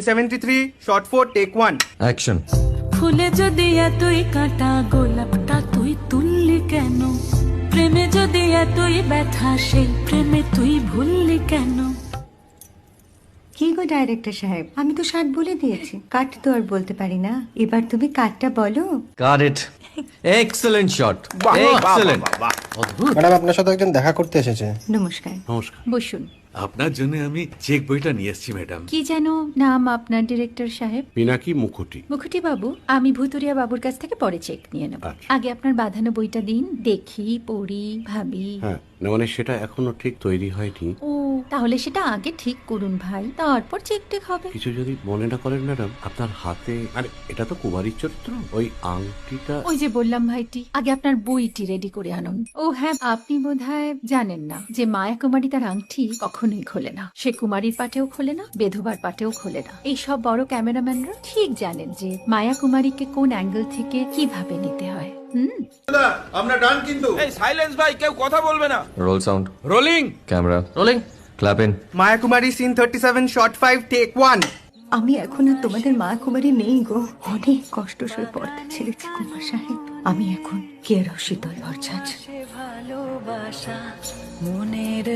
73 shot 4 take 1 action. ফুলে যদি এতই কাঁটা গোলাপটা তুই তুললি কেন? প্রেমে যদি এতই ব্যথা সেই প্রেমে তুই ভুললি কেন? কি গো ডাইরেক্টর সাহেব, আমি তো 60 বলে দিয়েছি, কাট তো আর বলতে পারি না, এবার তুমি কাটটা বলো। Got it. Excellent shot, excellent. Madam আপনার সাথে একজন দেখা করতে এসেছে। নমস্কার। নমস্কার। বসুন। আপনার জন্য আমি চেক বইটা নিয়ে এসেছি ম্যাডাম। কি যেন নাম আপনার ডিরেক্টর সাহেব? পিনাকি মুখোটি। মুখুটি বাবু, আমি ভুতুরিয়া বাবুর কাছ থেকে পরে চেক নিয়ে নেব। আচ্ছা। আগে আপনার বাঁধানো বইটা দিন, দেখি, পড়ি, ভাবি। হ্যাঁ, না মানে সেটা এখনো ঠিক তৈরি হয়নি। ও, তাহলে সেটা আগে ঠিক করুন ভাই, তারপর চেক টেক হবে। কিছু যদি মনে না করেন ম্যাডাম, আপনার হাতে আরে এটা তো কুমারীর চরিত্র, ওই আংটিটা। ওই যে বললাম ভাইটি, আগে আপনার বইটি রেডি করে আনুন। ও হ্যাঁ, আপনি বোধহয় জানেন না যে মায়া কুমারী তার আংটি কখনোই খোলে না। সে কুমারীর পাটেও খোলে না, বেধবার পাটেও খোলে না। এই সব বড় ক্যামেরাম্যানরা ঠিক জানেন যে মায়া কুমারীকে কোন অ্যাঙ্গেল থেকে কিভাবে নিতে হয়। আমরা ডান কিন্তু এই সাইলেন্স ভাই, কেউ কথা বলবে না। Roll sound, rolling camera rolling, clap in. Maya Kumari scene 37 shot 5 take 1 আমি এখন আর তোমাদের মা কুমারী নেই গো, অনেক কষ্ট সয়ে পড়তে ছেড়েছি কুমার সাহেব। আমি এখন কেরও শীতল ভরছাছ। ভালোবাসা মনের